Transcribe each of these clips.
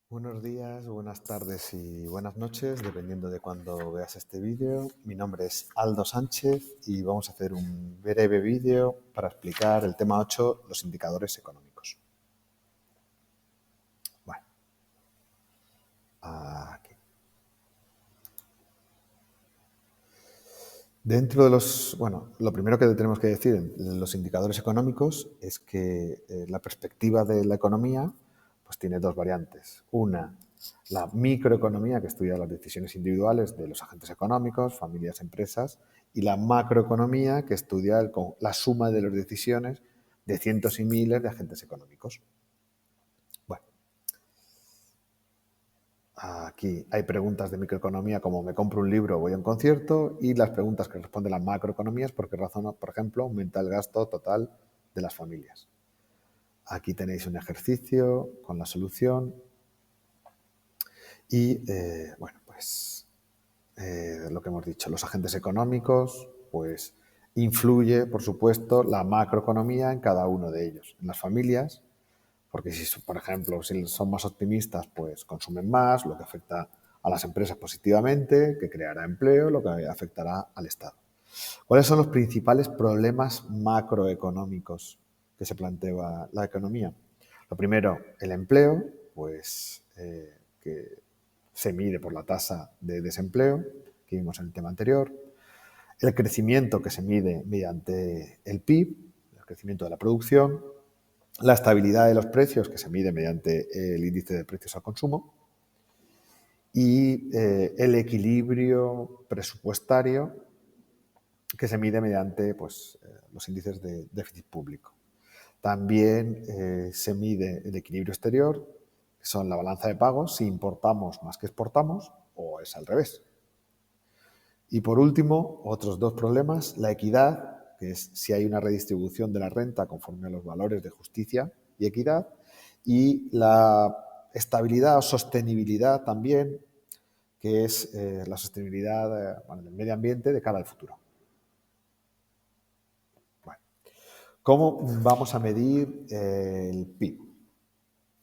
Buenos días, buenas tardes y buenas noches, dependiendo de cuándo veas este vídeo. Mi nombre es Aldo Sánchez y vamos a hacer un breve vídeo para explicar el tema 8, los indicadores económicos. Bueno, aquí. Dentro de lo primero que tenemos que decir en los indicadores económicos es que la perspectiva de la economía pues tiene dos variantes. Una, la microeconomía, que estudia las decisiones individuales de los agentes económicos, familias, empresas, y la macroeconomía, que estudia la suma de las decisiones de cientos y miles de agentes económicos. Bueno, aquí hay preguntas de microeconomía como me compro un libro o voy a un concierto, y las preguntas que responde la macroeconomía es por qué razón, por ejemplo, aumenta el gasto total de las familias. Aquí tenéis un ejercicio con la solución y, lo que hemos dicho, los agentes económicos, pues influye, por supuesto, la macroeconomía en cada uno de ellos. En las familias, porque si, por ejemplo, si son más optimistas, pues consumen más, lo que afecta a las empresas positivamente, que creará empleo, lo que afectará al Estado. ¿Cuáles son los principales problemas macroeconómicos que se plantea la economía? Lo primero, el empleo, que se mide por la tasa de desempleo, que vimos en el tema anterior. El crecimiento, que se mide mediante el PIB, el crecimiento de la producción. La estabilidad de los precios, que se mide mediante el índice de precios al consumo. Y el equilibrio presupuestario, que se mide mediante los índices de déficit público. También se mide el equilibrio exterior, que son la balanza de pagos, si importamos más que exportamos o es al revés. Y por último, otros dos problemas, la equidad, que es si hay una redistribución de la renta conforme a los valores de justicia y equidad, y la estabilidad o sostenibilidad también, que es la sostenibilidad del medio ambiente de cara al futuro. Bueno, ¿cómo vamos a medir el PIB?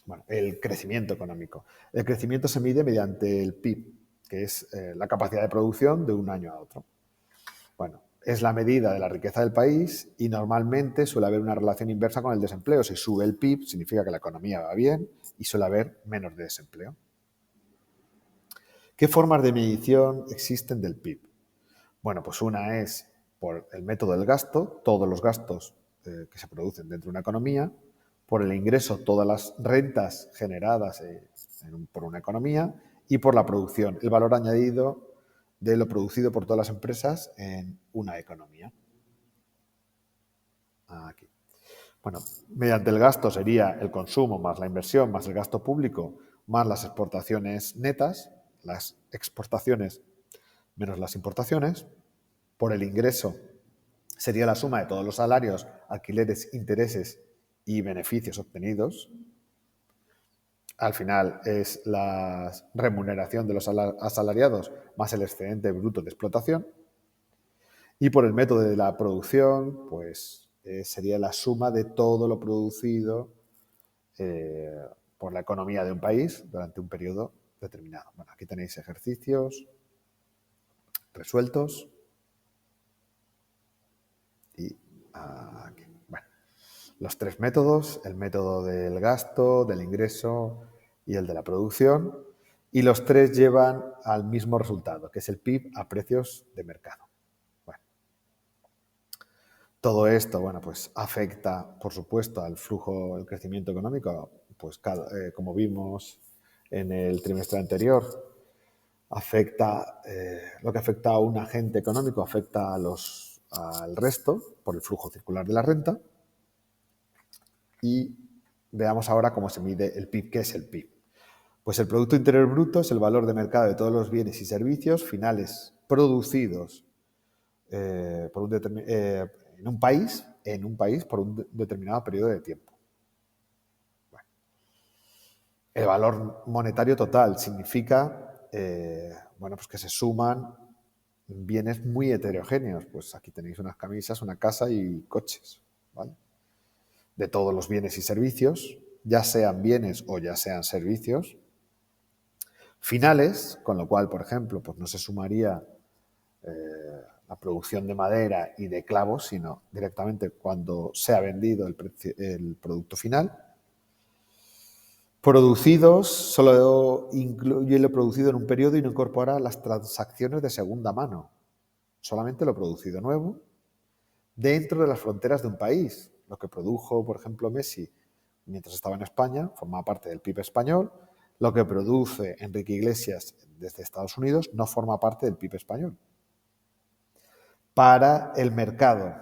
Bueno, el crecimiento económico. El crecimiento se mide mediante el PIB, que es la capacidad de producción de un año a otro. Bueno, es la medida de la riqueza del país y normalmente suele haber una relación inversa con el desempleo. Si sube el PIB, significa que la economía va bien y suele haber menos de desempleo. ¿Qué formas de medición existen del PIB? Bueno, pues una es por el método del gasto, todos los gastos que se producen dentro de una economía, por el ingreso, todas las rentas generadas por una economía, y por la producción, el valor añadido de lo producido por todas las empresas en una economía. Aquí. Bueno, mediante el gasto sería el consumo más la inversión, más el gasto público, más las exportaciones netas, las exportaciones menos las importaciones. Por el ingreso sería la suma de todos los salarios, alquileres, intereses y beneficios obtenidos. Al final es la remuneración de los asalariados más el excedente bruto de explotación. Y por el método de la producción, pues sería la suma de todo lo producido por la economía de un país durante un periodo determinado. Bueno, aquí tenéis ejercicios resueltos y aquí. Bueno, los tres métodos, el método del gasto, del ingreso y el de la producción, y los tres llevan al mismo resultado, que es el PIB a precios de mercado. Bueno, todo esto, pues afecta, por supuesto, al flujo, el crecimiento económico, pues como vimos en el trimestre anterior, lo que afecta a un agente económico afecta al resto por el flujo circular de la renta. Y veamos ahora cómo se mide el PIB. ¿Qué es el PIB? Pues el Producto Interior Bruto es el valor de mercado de todos los bienes y servicios finales producidos en un país por un determinado periodo de tiempo. Bueno, el valor monetario total significa pues que se suman bienes muy heterogéneos. Pues aquí tenéis unas camisas, una casa y coches, ¿vale? De todos los bienes y servicios, ya sean bienes o ya sean servicios, finales, con lo cual, por ejemplo, pues no se sumaría la producción de madera y de clavos, sino directamente cuando se ha vendido el producto final. Producidos, solo incluye lo producido en un periodo y no incorpora las transacciones de segunda mano, solamente lo producido nuevo dentro de las fronteras de un país. Lo que produjo, por ejemplo, Messi mientras estaba en España forma parte del PIB español. Lo que produce Enrique Iglesias desde Estados Unidos no forma parte del PIB español. Para el mercado,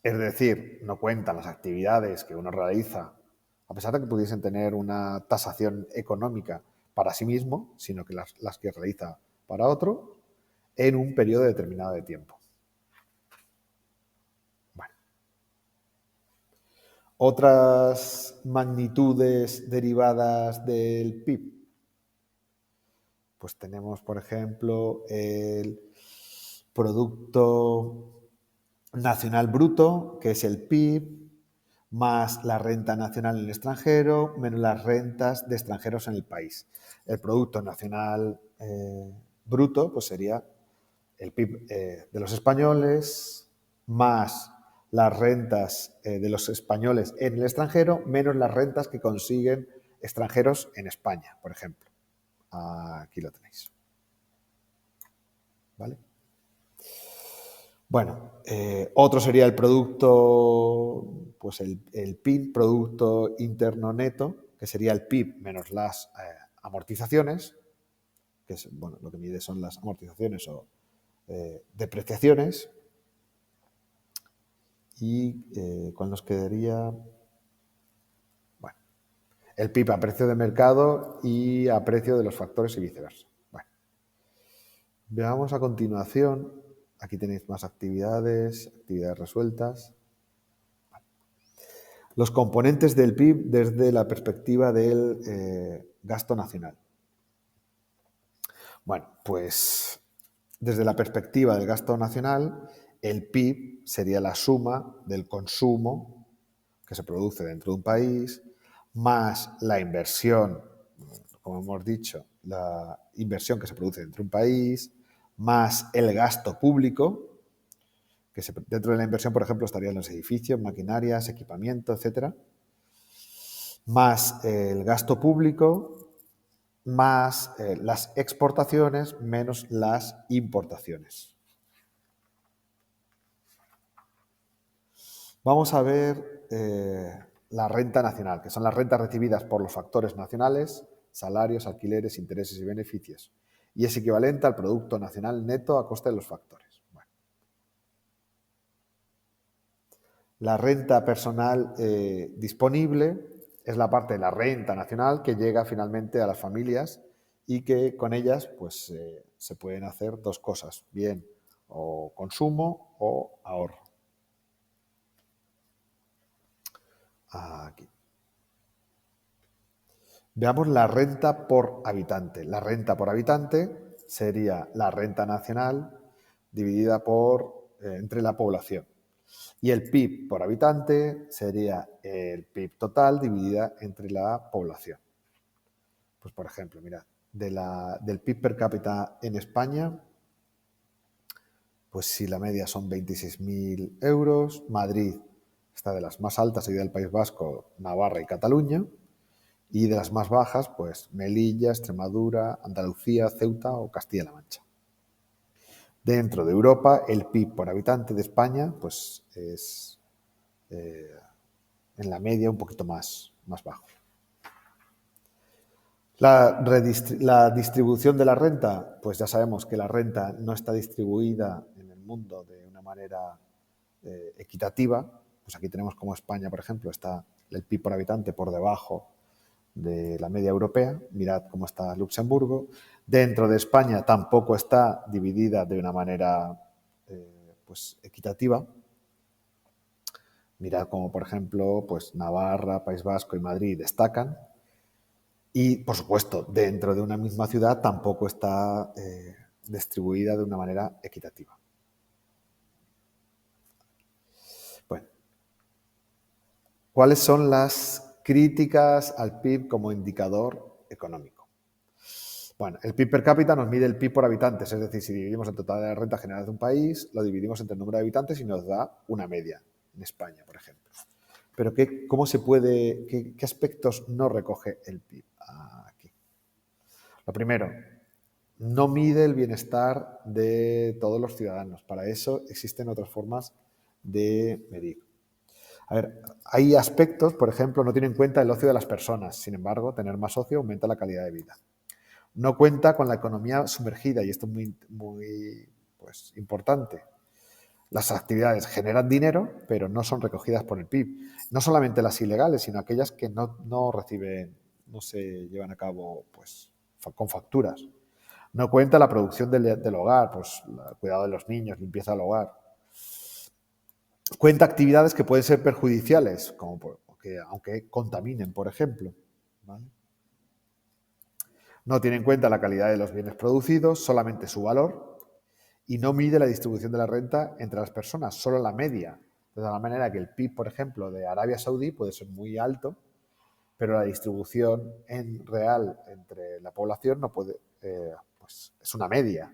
es decir, no cuentan las actividades que uno realiza, a pesar de que pudiesen tener una tasación económica para sí mismo, sino que las que realiza para otro, en un periodo determinado de tiempo. Bueno. Otras magnitudes derivadas del PIB. Pues tenemos, por ejemplo, el Producto Nacional Bruto, que es el PIB, más la renta nacional en el extranjero, menos las rentas de extranjeros en el país. El Producto Nacional Bruto pues sería el PIB de los españoles, más las rentas de los españoles en el extranjero, menos las rentas que consiguen extranjeros en España, por ejemplo. Aquí lo tenéis. ¿Vale? Bueno, otro sería el producto, pues el PIB, Producto Interno Neto, que sería el PIB menos las amortizaciones, que es, bueno, lo que mide son las amortizaciones o depreciaciones. ¿Y cuál nos quedaría? Bueno, el PIB a precio de mercado y a precio de los factores y viceversa. Bueno, veamos a continuación. Aquí tenéis más actividades resueltas. Los componentes del PIB desde la perspectiva del gasto nacional. Bueno, pues desde la perspectiva del gasto nacional, el PIB sería la suma del consumo que se produce dentro de un país, más la inversión, como hemos dicho, la inversión que se produce dentro de un país, más el gasto público, que dentro de la inversión, por ejemplo, estarían los edificios, maquinarias, equipamiento, etcétera, más el gasto público, más las exportaciones, menos las importaciones. Vamos a ver la renta nacional, que son las rentas recibidas por los factores nacionales, salarios, alquileres, intereses y beneficios, y es equivalente al Producto Nacional Neto a costa de los factores. Bueno. La renta personal disponible es la parte de la renta nacional que llega finalmente a las familias y que con ellas pues, se pueden hacer dos cosas, bien o consumo o ahorro. Aquí. Veamos la renta por habitante. La renta por habitante sería la renta nacional dividida entre la población. Y el PIB por habitante sería el PIB total dividida entre la población. Pues por ejemplo, mirad, del PIB per cápita en España, pues si la media son 26.000 euros, Madrid está de las más altas, seguida del País Vasco, Navarra y Cataluña, y de las más bajas, pues Melilla, Extremadura, Andalucía, Ceuta o Castilla-La Mancha. Dentro de Europa, el PIB por habitante de España pues es en la media un poquito más bajo. La distribución de la renta, pues ya sabemos que la renta no está distribuida en el mundo de una manera equitativa. Pues aquí tenemos como España, por ejemplo, está el PIB por habitante por debajo de la media europea. Mirad cómo está Luxemburgo. Dentro de España tampoco está dividida de una manera pues equitativa. Mirad cómo, por ejemplo, pues Navarra, País Vasco y Madrid destacan. Y, por supuesto, dentro de una misma ciudad tampoco está distribuida de una manera equitativa. Bueno, ¿cuáles son las críticas al PIB como indicador económico? Bueno, el PIB per cápita nos mide el PIB por habitantes, es decir, si dividimos el total de la renta general de un país, lo dividimos entre el número de habitantes y nos da una media, en España, por ejemplo. Pero ¿cómo se puede, qué aspectos no recoge el PIB? Aquí. Lo primero, no mide el bienestar de todos los ciudadanos. Para eso existen otras formas de medir. A ver, hay aspectos, por ejemplo, no tiene en cuenta el ocio de las personas. Sin embargo, tener más ocio aumenta la calidad de vida. No cuenta con la economía sumergida, y esto es muy pues, importante. Las actividades generan dinero, pero no son recogidas por el PIB. No solamente las ilegales, sino aquellas que no reciben, no se llevan a cabo pues, con facturas. No cuenta la producción del hogar, pues cuidado de los niños, limpieza del hogar. Cuenta actividades que pueden ser perjudiciales, como aunque contaminen, por ejemplo. ¿Vale? No tiene en cuenta la calidad de los bienes producidos, solamente su valor, y no mide la distribución de la renta entre las personas, solo la media. De la manera que el PIB, por ejemplo, de Arabia Saudí puede ser muy alto, pero la distribución en real entre la población no puede, pues es una media,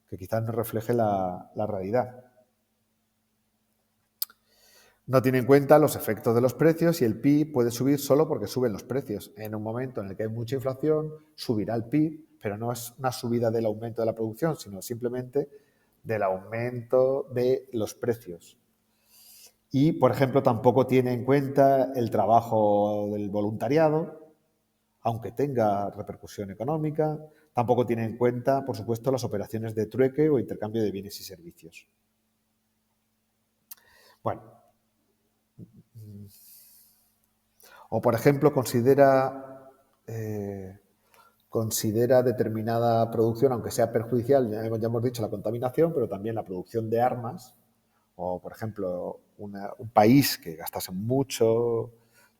que quizás no refleje la realidad. No tiene en cuenta los efectos de los precios y el PIB puede subir solo porque suben los precios. En un momento en el que hay mucha inflación, subirá el PIB, pero no es una subida del aumento de la producción, sino simplemente del aumento de los precios. Y, por ejemplo, tampoco tiene en cuenta el trabajo del voluntariado, aunque tenga repercusión económica. Tampoco tiene en cuenta, por supuesto, las operaciones de trueque o intercambio de bienes y servicios. Bueno, o, por ejemplo, considera determinada producción, aunque sea perjudicial, ya hemos dicho la contaminación, pero también la producción de armas, o, por ejemplo, un país que gastase mucho,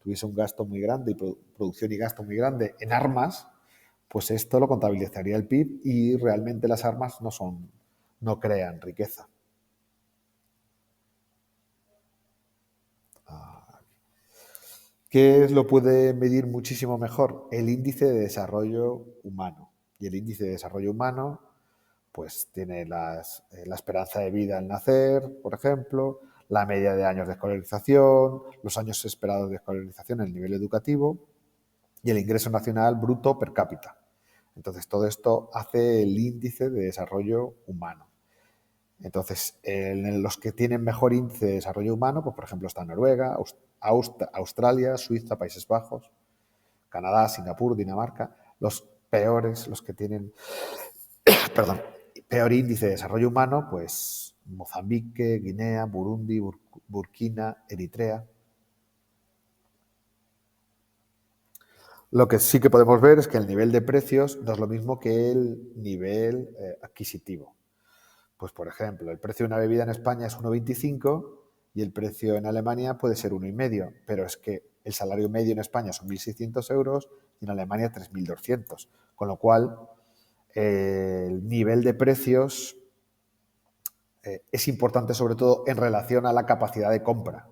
tuviese un gasto muy grande, y producción y gasto muy grande en armas, pues esto lo contabilizaría el PIB y realmente las armas no crean riqueza. ¿Qué lo puede medir muchísimo mejor? El índice de desarrollo humano. Y el índice de desarrollo humano pues tiene la esperanza de vida al nacer, por ejemplo, la media de años de escolarización, los años esperados de escolarización, el nivel educativo y el ingreso nacional bruto per cápita. Entonces, todo esto hace el índice de desarrollo humano. Entonces, en los que tienen mejor índice de desarrollo humano, pues por ejemplo está Noruega, Australia, Suiza, Países Bajos, Canadá, Singapur, Dinamarca. Los peores, los que tienen, perdón, peor índice de desarrollo humano, pues Mozambique, Guinea, Burundi, Burkina, Eritrea. Lo que sí que podemos ver es que el nivel de precios no es lo mismo que el nivel adquisitivo. Pues, por ejemplo, el precio de una bebida en España es 1,25 y el precio en Alemania puede ser 1,5, pero es que el salario medio en España son 1.600 euros y en Alemania 3.200, con lo cual el nivel de precios es importante sobre todo en relación a la capacidad de compra.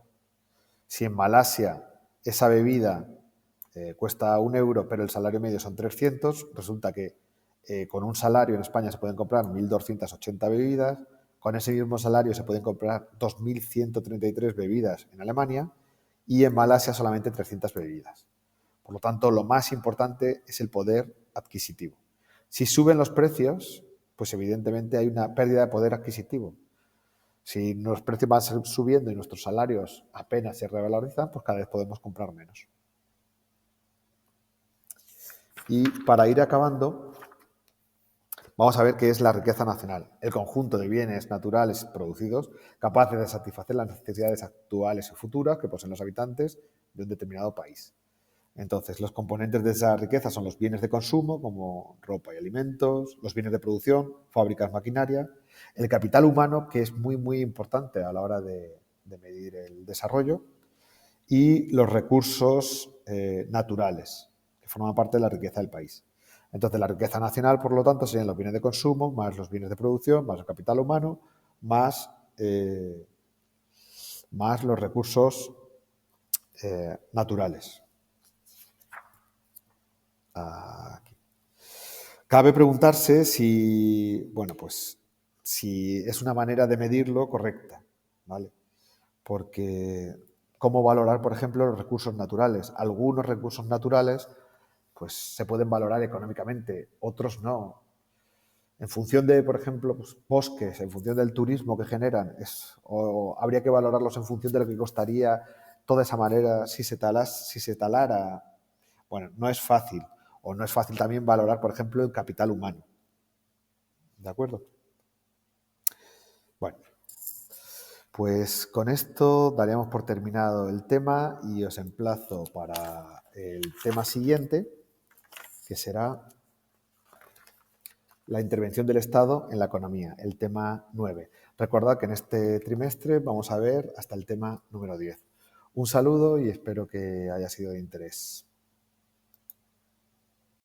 Si en Malasia esa bebida cuesta 1 euro, pero el salario medio son 300, resulta que con un salario en España se pueden comprar 1.280 bebidas, con ese mismo salario se pueden comprar 2.133 bebidas en Alemania y en Malasia solamente 300 bebidas. Por lo tanto, lo más importante es el poder adquisitivo. Si suben los precios, pues evidentemente hay una pérdida de poder adquisitivo. Si los precios van subiendo y nuestros salarios apenas se revalorizan, pues cada vez podemos comprar menos. Y para ir acabando, vamos a ver qué es la riqueza nacional, el conjunto de bienes naturales producidos capaces de satisfacer las necesidades actuales y futuras que poseen los habitantes de un determinado país. Entonces, los componentes de esa riqueza son los bienes de consumo, como ropa y alimentos, los bienes de producción, fábricas, maquinaria, el capital humano, que es muy importante a la hora de medir el desarrollo, y los recursos naturales, que forman parte de la riqueza del país. Entonces, la riqueza nacional, por lo tanto, serían los bienes de consumo, más los bienes de producción, más el capital humano, más los recursos naturales. Aquí. Cabe preguntarse si, bueno, pues si es una manera de medirlo correcta, ¿vale? Porque cómo valorar, por ejemplo, los recursos naturales. Algunos recursos naturales, pues se pueden valorar económicamente, otros no. En función de, por ejemplo, pues, bosques, en función del turismo que generan, o habría que valorarlos en función de lo que costaría toda esa manera si se talara. Bueno, no es fácil. O no es fácil también valorar, por ejemplo, el capital humano. ¿De acuerdo? Bueno, pues con esto daríamos por terminado el tema y os emplazo para el tema siguiente, que será la intervención del Estado en la economía, el tema 9. Recordad que en este trimestre vamos a ver hasta el tema número 10. Un saludo y espero que haya sido de interés.